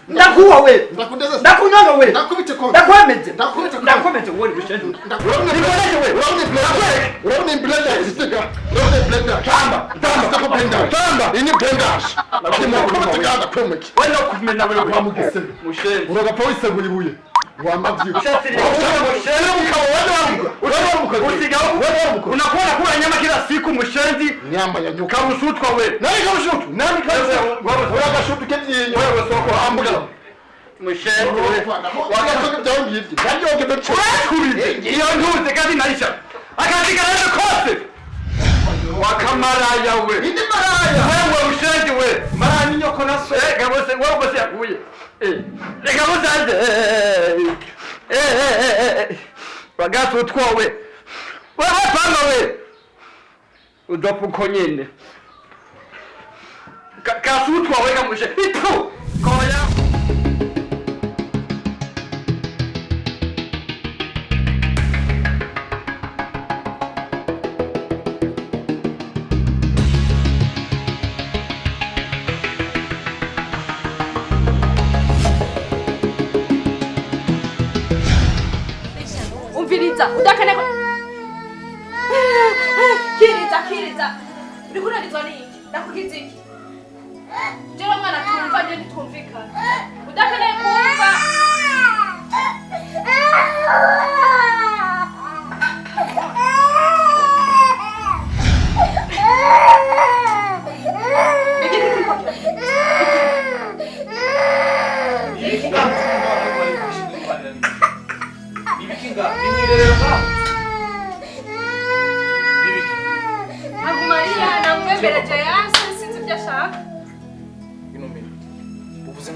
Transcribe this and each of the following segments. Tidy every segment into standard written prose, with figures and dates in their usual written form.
ndakuwa we ndakunyanga we ndakwemeze ndakomeze we bishendu ndikoneje we urabona blender isitega urabona blender tamba ini blender ndakomeze ganda komeki we no kumena we wamugise mushendu uragapfa wisegura ibuye wamavye unakuwa kula nyama kila siku mushenzi nyama ya nyuka kabusutwa we nani kabushutu nani kabushutu keti wewe soko ambuga mushenzi wakatoka down hivi ndio ungebecho iyo ntuze kandi naisha akatika rero kose wakamaraya we ndi maraya wewe mushenzi we marani nyoko naso gabose wewe bose yakuye gabose bagatu twowe wewe panga we udopuko nyene kasutwa we kamushe ipu koya udakane kiriza urikuna nizoni ndakugize iki jero mwana tumva je nitumvikana udakane kumva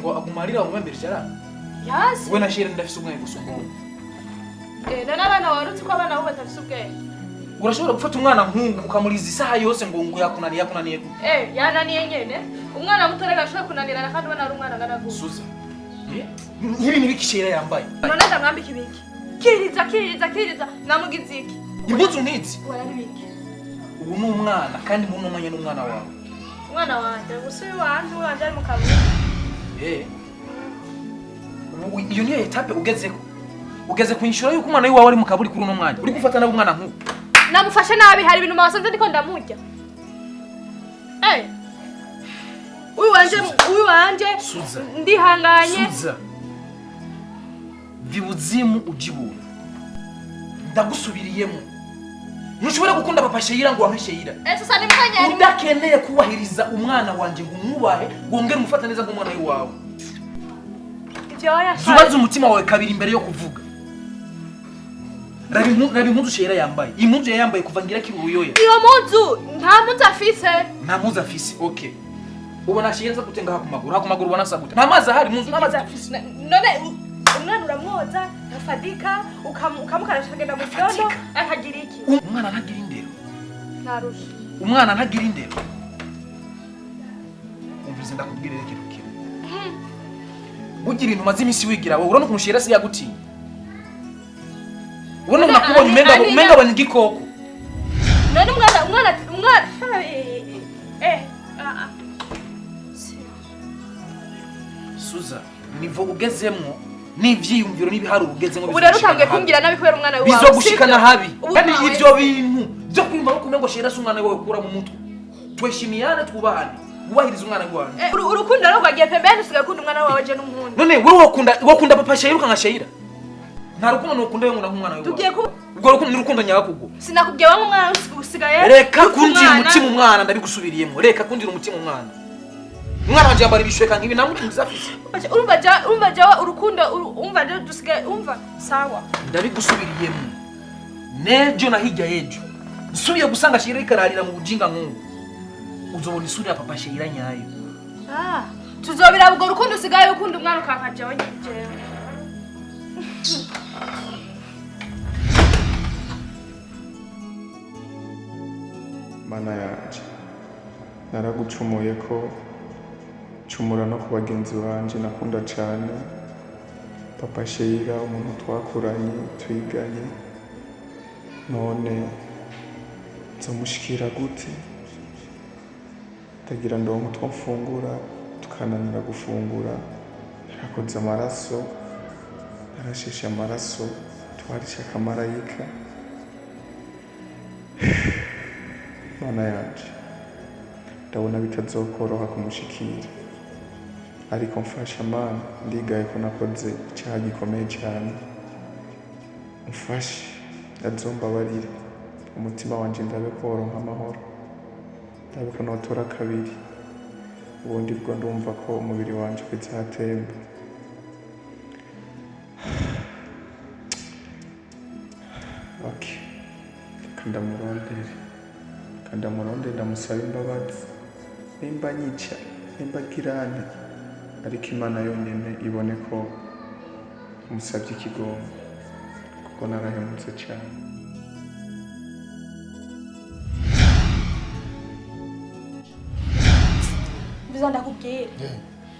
ngo agumarira umwembere cyara yasi we na shire ndafise ubwenge gusumba none abana warutse ko abana bo batafise ubwenge urashobora gufata umwana nkungu ukamuriza isaha yose ngo yakunaniye yananiye nyene umwana muto rega ashobora kunanirana kandi ubona ari umwana ngana gusa suza nk'ibintu bikishira yambaye none ndamwambika ibiki kiriza namugize iki imbuzu ntizi wari biki ubu ni umwana kandi mu numanya n'umwana wawe umwana wanje gusubi wanje ari mu kaburi iyo niyo etape ugeze kunyishura yuko umwana wawe ari mu kaburi kuri uno mwanya uri gufata nawe umwana nk'uko namufashe nabi hari ibintu mawasanze ndiko ndamurya uyu wanje ndihanganye Suza vibuzimu ujibura ndagusubiriyemo ntushobora gukunda papa Sheira ngo wamesheyira sasa nimukanye udakeneye kubahiriza umwana wanje ngo umwubahe wongere umufata neza nk'umwana wawe zubaza umutima wawe kabiri imbere yo kuvuga rabi impuzu Sheira yambaye impuzu yambaye kuva ngira kiruyoya iyo mpuzu nta mpuzu afise okay ubona Sheira za kutenga hapo maguru ubona sabute nta mazi ahari impuzu nta mazi afise none umwana uramwoza afadika ukamukarasha agenda mu byondo akagira iki umwana ntagira indero narusha umwana ntagira indero umvise ndakubwira reke rukira bugira ibintu maze imisi wigira wowe urano kumushira si yagutinya ubona nakubonye umenga abanye igikoko none umwana Suza nivo ugezemwo n'ivyiyumviro n'ibiharuro ugezemwo ubu rero utangiye kumbwira nabi kubera umwana wawe bizogushikana habi kandi ivyo bintu byo kwimba kumengo Sheira umwana wawe kura mu mutwe tweshimiyane twubahane ubahiriza umwana wawe urukundo rero rwagiye pembeni usigaye ukunda umwana wawe je n'umuhungu none wewe wakunda papa Sheira ukanga Sheira nta rukundo nukunda yo nk'umwana wawe tugiye ku ubwo rukundo n'urukundo nyabakugo sinakubwiye wa umwana usigaye reka kundira umutima umwana ndabigusubiriyemo reka kundira umutima umwana wanje yambara ibishweka ngibi namutunza afise umva jawa urukundo umva rero dusigaye umva sawa ndabigusubiriyemo nejo na hirya yejo nsubiye gusanga Sheira ikararira mu bujinga nk'ubu uzobona isuri ya papa Sheira nyayo tuzobira ubwo rukundo usigaye ukunda umwana ukanka jawe jewe mana yanje naragucumuye ko cumura no ku bagenzi banje nakunda cyane papa Sheira umuntu twakuranye twiganye none nzomushikira gute ndagira ndonke utwo mfungura tukananira gufungura, narakoze amaraso, narasheshe amaraso, twarishe akamarayika. Mana yanje, ndabona bitazokoroha kumushikira, ariko mfasha Mana, ndigaye ko nakoze icyaha gikomeye cyane. Mfashe, azombabarire, umutima wanje ndabe ko woronka amahoro, ndabe ko notora kabiri, ubundi bwo ndumva ko umubiri wanje bizatemba. Okay, reka ndamurondere, ndamusaba imbabazi, nimba nyica, nimba girane, ariko Imana yonyene ibone ko musabye ikigongo, kuko narahemutse cyane. Biza ndakubwira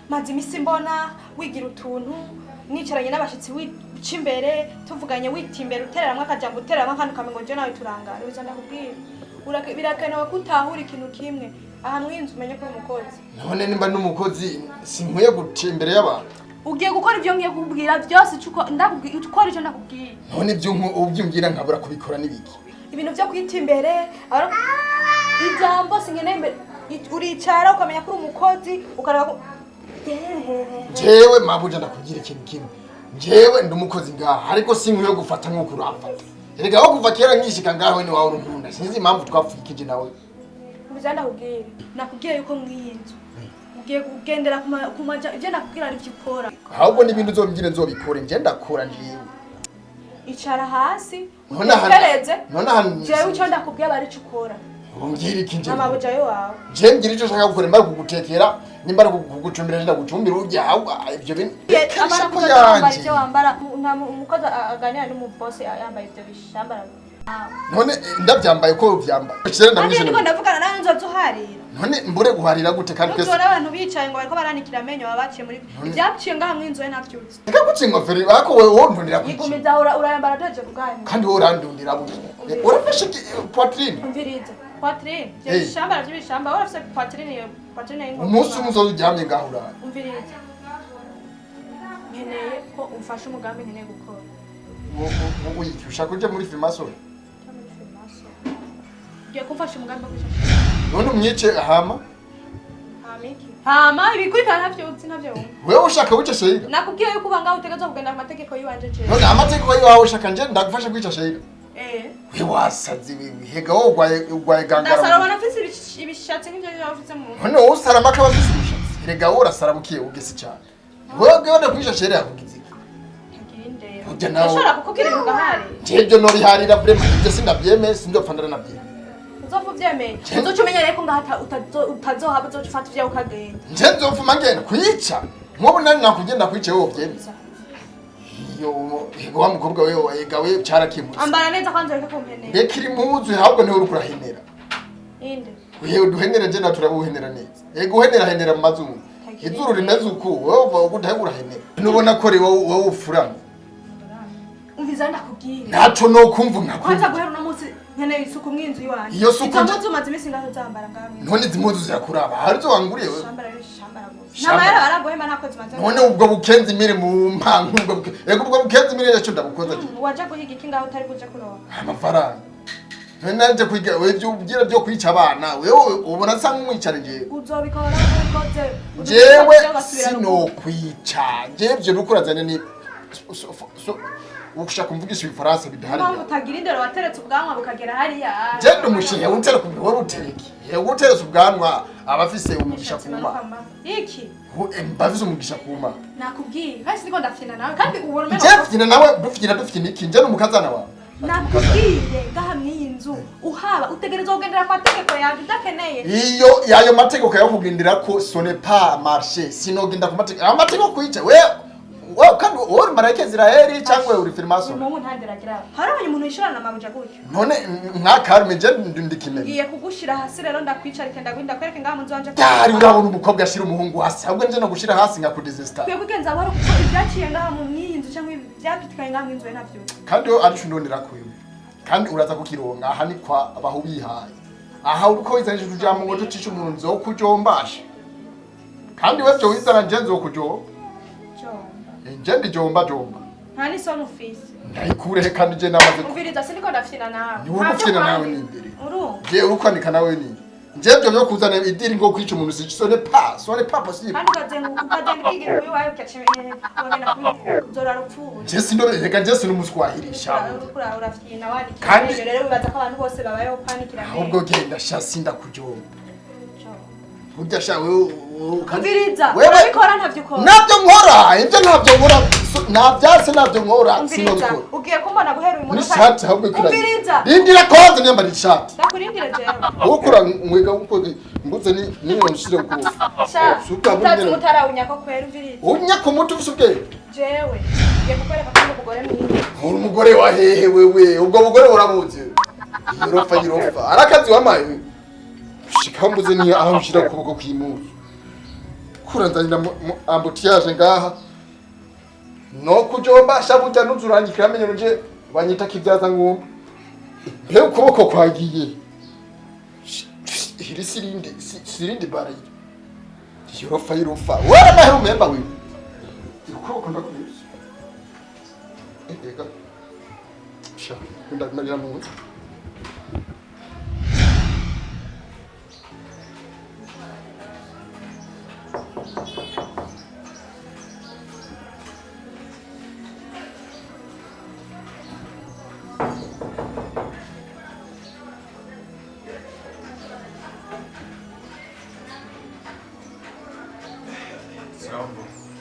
maze imisi mbona wigira utuntu nicaranye n'abashitsi wica imbere tuvuganye wita imbere utereramwe akajambo utereramwe akantu kamwe ngo je nawe turangara. Biza ndakubwira birakenewe ko utahura ikintu kimwe aha mwinzu umenye ko uri umukozi. None nimba n'umukozi sinkwiye guca imbere y'abantu. Ugiye gukora ibyo ngiye kubwira byose ndakubwira ukora icyo ndakubwira. None ibyo ubyumvira nkabura kubikora nibiki? Ibintu byo kwita imbere ijambo singene imbere uricara ukamenya ko uri umukozi ukareba ko jewe mabuja ndakubwira ikintu kimwe. Jewe ndi umukozi ngaha ariko sinkwiye gufata nk'uko urafata. Erega aho kuva kera nkishika ngaho ni wawe urunkunda. Sinzi impamvu twapfukije nawe. Biza ndakubwira nakubwiye yuko mwiyinzu ugiye kugendera kumaja ibyo nakubwira ari byo ukora. Ahubwo n'ibintu uzombwire nzobikore nje ndakora njewe. Icara hasi utereze. None hano jewe icyo ndakubwiye bari cyo ukora. Umbwira iki nje? Amabuja yo wawe. Je ngira icyo shaka gukora mba kugutekera nimba kugucumbira nda gucumbira ujya ibyo bintu. Amara ko yambaye ibyo wambara umukozi aganira n'umubosi yambaye ibyo bishambara. None ndabyambaye ko byambaye. Kandi ndiko ndavugana nawe nzozo harira. None mbure guharira gute kandi kwese. None abantu bicaye ngo bariko baranikira amenyo babaciye muri ibyaciye ngaha mwinzo we navyutse. Eka guci ingofero bako wewe wondundira kuki? Igumiza urayambara doje kugani. Kandi wowe urandundira buki. Urafashe poitrine. Umvirize. Poitrine. Je shamba by'ibishamba urafise poitrine y'ingoma. Umunsi umuzo uryamye ngaho urara. Umvirize. Nkeneye ko umfasha umugambi nkeneye gukora. Wowe ushaka uje muri Fimaso? Giye kumfasha umugambi wo gushaka. None umyice hama? Hamiki. Hama ibikurikana ntavyo. Wewe ushaka wice shayira? Nakubwiye yuko ubanga utegeza kugenda amategeko yiwanje je. None amategeko yiwawe ushaka nje ndagufasha kwica shayira? Wewe wasazi hega wo ugwaye gangara. Ndasara banafise ibishatse nk'ivyo bafise mu. None wowe usarama akabafise ibishatse. Hega wo urasarabukiye ugese cyane. Wewe genda kwica shayira yakugize. Ujya nawe. Ushobora kukubwira ibintu gahari. Jeje no biharira vrema ibyo sindabyeme sindopfandana nabyeme. Uzofu vyemeye. Uzocumenyere ko ngahata utazohaba uzofata ivyo ukagenda. Nje nzofuma ngenda kwica. Nkobo nani nakugenda kwice wowe vyeme. Yo hego wa mukobwa wewe yegawe cyarakimutse. Ambara neza kwanza reka kumpenera. Bekiri muzu ahubwo nte uri kurahenera. Inde. Wewe duhenera je naturabuhenera neza. Yego uhenera henera mu mazuru. Izuru rimeze uko wewe ugutahura henera. Nubona ko wowe ufurana. Umviza ndakubwira. Naco no kumva nkakumva. Kwanza guhera no munsi nkeneye isuku mwinzu yiwanje. Iyo suku nje maze imisi ngaho zambara ngamwe. None zimuzu zirakuraba. Harizo wanguriye wewe. Shambara gusa. Namayara baragohema nakoze maze. None ubwo bukenzi mire mu mpangu ubwo yego ubwo bukenzi mire yacu ndabukoza je. Waje guhiga iki ngaho utari kuja kuroba. Amafaranga. Nanje kwiga wewe byo ugira byo kwica abana. Wewe ubona sa nk'umwicare je. Uzobikora ukoze. Jewe sino kwica. Jevye rukurazane ni ugushaka kumvugisha ibifaransa bidahari. Mpamvu utagira indero wateretse ubwanwa bukagera hariya. Jendo mushiye utera kumwe wowe utereke. Yego uteretse ubwanwa abafise umugisha kuma. Iki? Mbavise umugisha kuma. Nakubwiye kandi siko ndafina nawe kandi ubona mero. Jefina nawe dufina iki nje n'umukazana wawe. Nakubwiye gaha mwinzu uhaba utegereza kugendera amategeko yawe udakeneye. Iyo yayo mategeko yo kugendera ko sone pas marché sinogenda ku mategeko. Amategeko kwica wewe kandi uri marayika Israeli cyangwa uri Fimaso. Umuntu ntandiragira. Harabanye umuntu yishorana amabuja gutyo. None mwakarume je ndikimene. Ngiye kugushira hasi rero ndakwicarike ndagwinda kwereke ngaha munzu wanje. Yari urabona umukobwa ashira umuhungu hasi. Ahubwo nje no gushira hasi ngakudizesta. Kwiye kugenza bari kuko ibyaciye ngaha mu myinzu cyangwa ibyapitikaye ngaha mu inzu navyo. Kandi yo ari shundondera kuyo. Kandi uraza kukironga aha ni kwa abaho bihaye. aha uko wizanije ujambo ngo tucisha umuntu nzo kujombasha kandi we byo wizana nje nzo kujomba nje ndijomba jomba nta n'isoni ufise ndayikurehe kandi je namaze umviriza siniko ndafyina nawe ni wowe ufyina nawe ni imbere urumva je urukwanika nawe ni nje byo kuzana idiri ngo kwica umuntu si sone pas possible kandi ukazenga igihe uyu wawe ukacimeye wabena kuzora rupfuye je sindo reka je sino muswahirisha urafyina wani Kandi- rero bibaza ko abantu bose babayeho panikira ahubwo genda shasi ndakujomba burya sha wewe umviriza urabikora ntavyo ukora nabyo nkora ibyo ntabyo nkora nabyase nabyo nkora umviriza sinabikora ugiye kumbona guhera uyu ni muntu shati ahubwo ikura umviriza rindira koze nyamba ni shati ndakurindire jewe ukura mwega uko nguze ni nshire ku sha Suka utazi bunye. mutarawunya ko kwera umviriza unya ku mutu usubwe jewe ngiye kukwereka ko umugore mwiza uri umugore wa hehe wewe ubwo bugore urabuze yirofa arakazi wamaye shikambuze ni aho ushira kuboko kwimuzu kuranzanira ambutiyaje ngaha no kujomba shabuja nuzurangikira amenyo nje banyita kibyaza ngumba mbe ukuboko kwagiye iri sirindi bari yirofa wara mahero memba wewe ukuboko ndakubiza ega sha ndamarira mu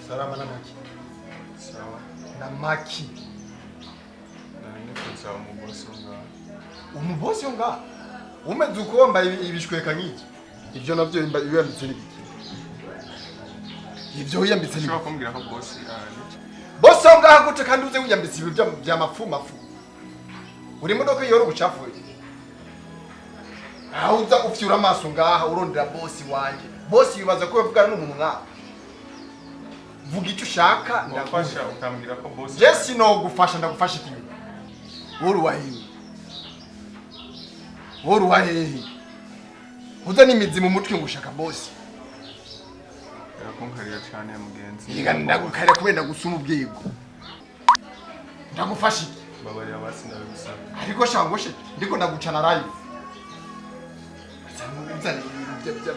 Salama na maki. Sawa. Na maki. Nanifuza umubosi ngaha. Umubosi nga. Umeze ukomba ibishweka nk'iki. Ibyo navyo yambitse n'ibiki. Ibyo yambitse n'ibiki. Ushobora kumbwira ko bosi ari. Bosi ngaha gute kandi uze wiyambitse ibyo bya mafu. Uri modoka yoro bucafu. Auza ufyura amaso ngaha urondera bosi wanje. Bosi bibaza ko bavugana n'umuntu ngaha. Vuga icyo ushaka Ndafasha ukambwira ko bosi. Jesse no gufasha ndagufasha iki. Woru wahehe. Uza n'imizi mu mutwe ngushaka bosi. Yakunkarira cyane mugenzi. Yiga ndagukarira kubenda gusuma ubwego. Ndagufasha iki. Babarira basi ndabisaba. Ariko shangoshe ndiko ndagucana live. Zani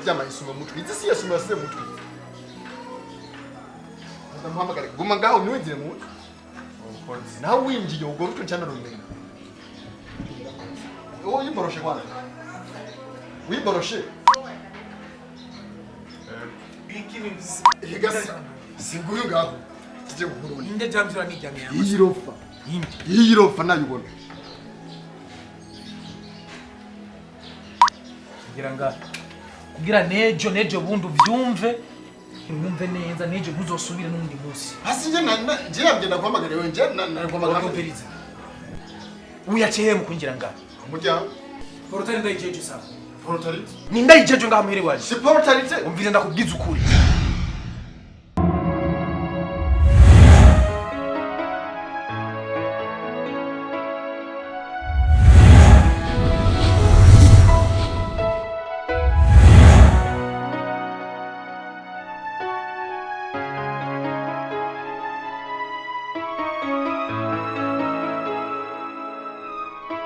by'amayisumo mutwe. Izi si yasuma se mutwe. Ndamuhamagara guma ngaho niwinjire mu mutwe. Ukoze. Nawe winjiye ubwo rutwe cyane rumenya. Uwo yiboroshe kwanza. Wiboroshe. Higasi. Singuyu ngaho. Kije guhuruni. Inde jamzura ni jamya. Yirofa. Yirofa nayubona. kugira nejo bundi uvyumve wumve neza nejo ntuzosubire n'undi munsi Hasi nje yabgenda guhamagara wewe nje naguhamagara kumviriza uyachehe mukungira nga mujya porotari ndayijeje sana portalite ni ndayijeje nga muhere waje si portalite umvire ndakubwiza ukuri